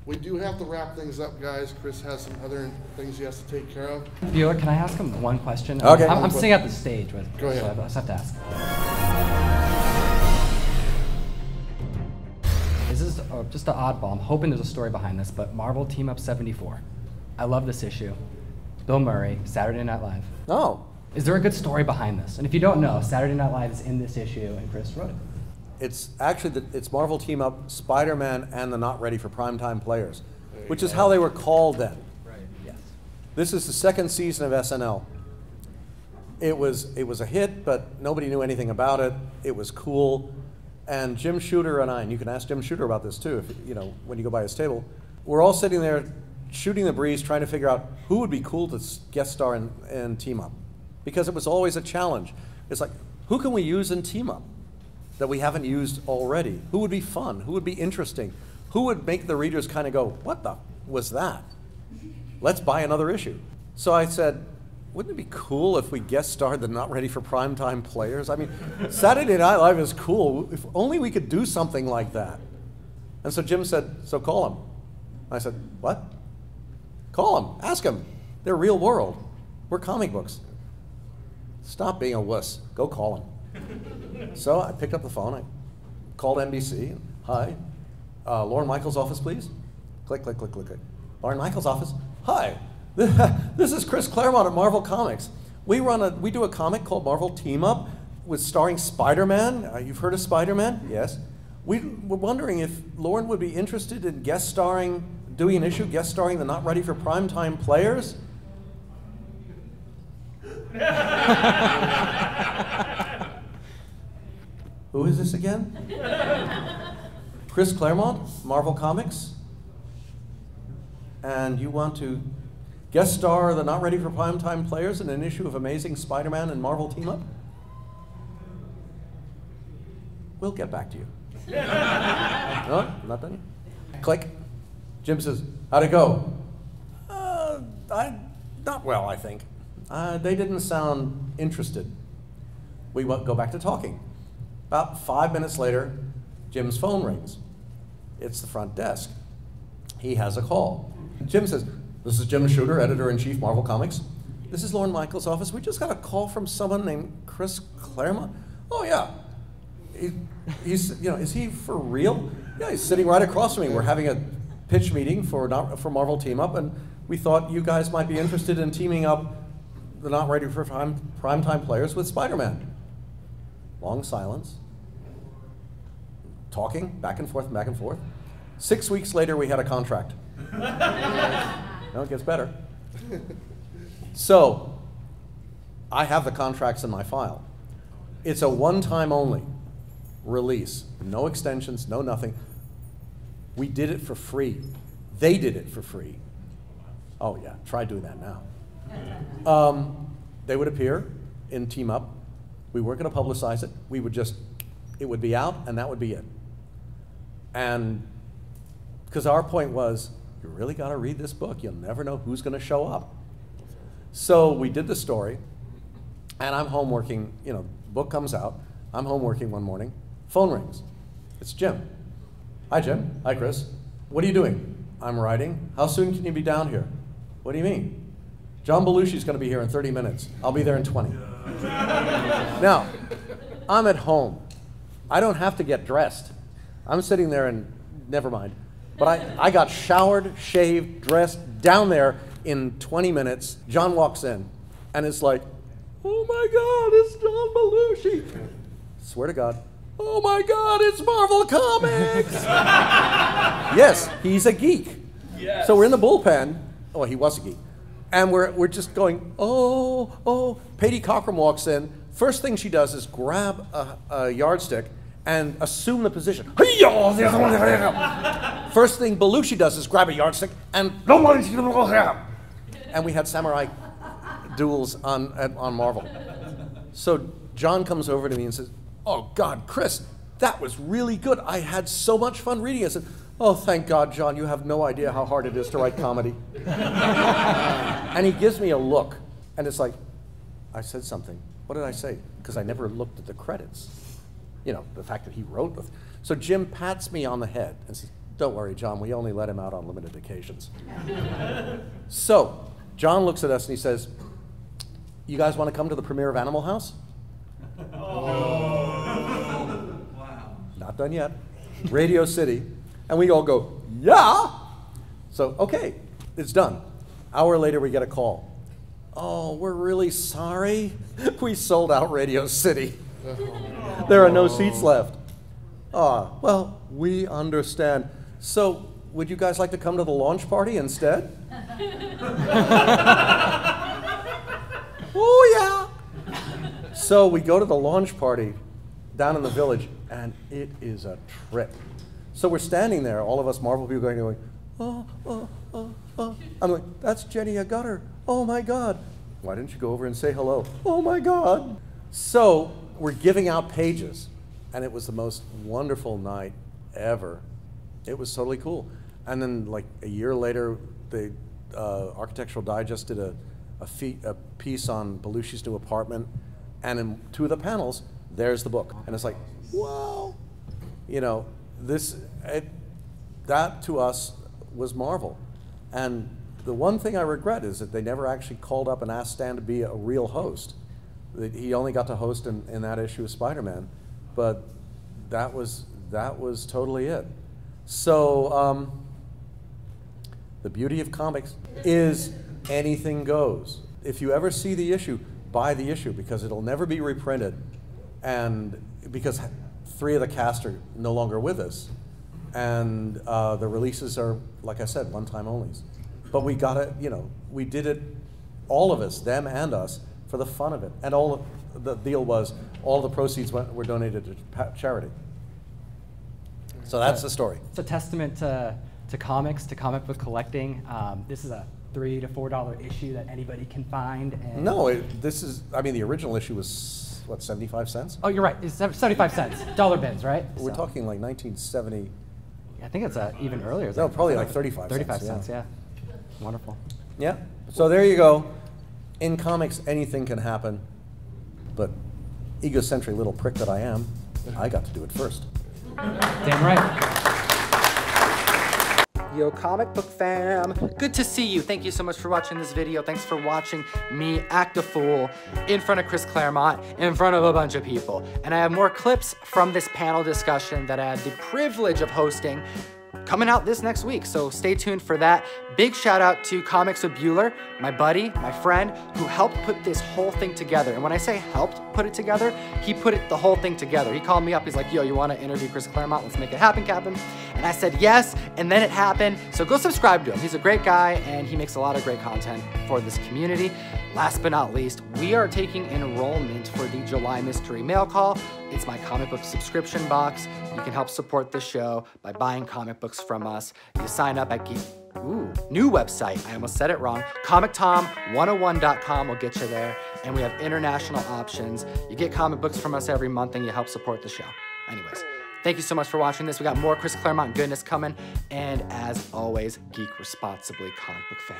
We do have to wrap things up, guys. Chris has some other things he has to take care of. Viewer, can I ask him one question? Okay. I'm sitting at the stage, but Go ahead. So I just have to ask. This is just an oddball. I'm hoping there's a story behind this, but Marvel Team Up 74. I love this issue. Bill Murray, Saturday Night Live. Oh. Is there a good story behind this? And if you don't know, Saturday Night Live is in this issue, and Chris wrote it. It's actually, it's Marvel Team Up, Spider-Man, and the Not Ready for Primetime Players, which is how they were called then. Right. Yes. This is the second season of SNL. It was a hit, but nobody knew anything about it. It was cool. And Jim Shooter and I, and you can ask Jim Shooter about this too, if, you know, when you go by his table, we're all sitting there shooting the breeze, trying to figure out who would be cool to guest star and Team Up. Because it was always a challenge. It's like, who can we use in Team Up that we haven't used already? Who would be fun? Who would be interesting? Who would make the readers kind of go, what the was that? Let's buy another issue. So I said, wouldn't it be cool if we guest starred the Not Ready for Primetime Players? I mean, Saturday Night Live is cool. If only we could do something like that. And so Jim said, so call them. I said, what? Call them, ask them. They're real world. We're comic books. Stop being a wuss. Go call them. So I picked up the phone. I called NBC. Hi. Lorne Michaels' office, please. Click, click, click, click, click. Lorne Michaels' office. Hi. This is Chris Claremont at Marvel Comics. We do a comic called Marvel Team Up with starring Spider-Man. You've heard of Spider-Man? Yes. We're wondering if Lorne would be interested in guest starring, doing an issue guest starring the Not Ready for Primetime Players. Who is this again? Chris Claremont, Marvel Comics. And you want to guest star the Not Ready for Primetime Players in an issue of Amazing Spider-Man and Marvel Team Up? We'll get back to you. No, not done yet. Click. Jim says, how'd it go? Not well, I think. They didn't sound interested. We go back to talking. About 5 minutes later, Jim's phone rings. It's the front desk. He has a call. Jim says, this is Jim Shooter, editor-in-chief, Marvel Comics. This is Lorne Michaels' office. We just got a call from someone named Chris Claremont. Oh, yeah. He's, you know, is he for real? Yeah, he's sitting right across from me. We're having a pitch meeting for Marvel Team Up, and we thought you guys might be interested in teaming up the Not Ready for Primetime Players with Spider-Man. Long silence. Talking, back and forth and back and forth. 6 weeks later, we had a contract. No, it gets better. So, I have the contracts in my file. It's a one-time only release. No extensions, no nothing. We did it for free. They did it for free. Oh yeah, try doing that now. They would appear in Team Up. We weren't going to publicize it. We would just, it would be out and that would be it. And because our point was, you really got to read this book. You'll never know who's going to show up. So we did the story, and I'm home working, you know, book comes out. I'm home working one morning. Phone rings. It's Jim. Hi, Jim. Hi, Chris. What are you doing? I'm writing. How soon can you be down here? What do you mean? John Belushi's going to be here in 30 minutes. I'll be there in 20. Now, I'm at home. I don't have to get dressed. I'm sitting there and never mind. But I got showered, shaved, dressed, down there in 20 minutes. John walks in, and it's like, oh my God, it's John Belushi. Swear to God. Oh my God, it's Marvel Comics. Yes, he's a geek. Yes. So we're in the bullpen. Oh, he was a geek. And we're just going, oh, oh. Patty Cochran walks in. First thing she does is grab a yardstick and assume the position. First thing Belushi does is grab a yardstick and we had samurai duels on Marvel. So John comes over to me and says, oh God, Chris, that was really good. I had so much fun reading it. I said, oh, thank God, John, you have no idea how hard it is to write comedy. And he gives me a look, and it's like, I said something. What did I say? Because I never looked at the credits. You know, the fact that he wrote. So Jim pats me on the head and says, Don't worry, John, we only let him out on limited occasions. So, John looks at us and he says, you guys want to come to the premiere of Animal House? Wow. Not done yet. Radio City. And we all go, yeah! So, okay, it's done. Hour later, we get a call. Oh, we're really sorry. We sold out Radio City. There are no seats left. Ah, well, we understand. So, would you guys like to come to the launch party instead? Oh, yeah. So we go to the launch party down in the village, and it is a trip. So we're standing there, all of us Marvel people going, oh, oh, oh, oh. I'm like, that's Jenny Agutter. Oh, my God. Why didn't you go over and say hello? Oh, my God. So we're giving out pages, and it was the most wonderful night ever. It was totally cool. And then, like, a year later, the Architectural Digest did a piece on Belushi's new apartment, and in 2 of the panels, there's the book. And it's like, wow. You know, that to us was Marvel. And the one thing I regret is that they never actually called up and asked Stan to be a real host. He only got to host in that issue of Spider-Man, but that was totally it. So the beauty of comics is anything goes. If you ever see the issue, buy the issue, because it'll never be reprinted, and because 3 of the cast are no longer with us, and the releases are, like I said, one-time onlys. But we got it, you know, we did it, all of us, them and us, for the fun of it. And all of the deal was, all the proceeds were donated to charity. So that's the story. It's a testament to comics, to comic book collecting. This is a $3 to $4 issue that anybody can find. And no, this is, I mean, the original issue was, what, 75 cents? Oh, you're right. It's 75 cents. Dollar bins, right? We're talking like 1970. I think it's even earlier. No, probably like 35 cents. 35 cents, yeah. Wonderful. Yeah. So there you go. In comics, anything can happen. But egocentric little prick that I am, I got to do it first. Damn right. Yo, comic book fam. Good to see you. Thank you so much for watching this video. Thanks for watching me act a fool in front of Chris Claremont, in front of a bunch of people. And I have more clips from this panel discussion that I had the privilege of hosting coming out this next week, so stay tuned for that. Big shout out to Comics with Bueller, my buddy, my friend, who helped put this whole thing together. And when I say helped put it together, he put the whole thing together. He called me up, he's like, yo, you wanna interview Chris Claremont? Let's make it happen, Captain. And I said yes, and then it happened. So go subscribe to him. He's a great guy, and he makes a lot of great content for this community. Last but not least, we are taking enrollment for the July Mystery Mail Call. It's my comic book subscription box. You can help support the show by buying comic books from us. You sign up at new website, I almost said it wrong, ComicTom.101.com will get you there, and we have international options. You get comic books from us every month, and you help support the show. Anyways, thank you so much for watching this. We got more Chris Claremont goodness coming, and as always, geek responsibly, comic book fam.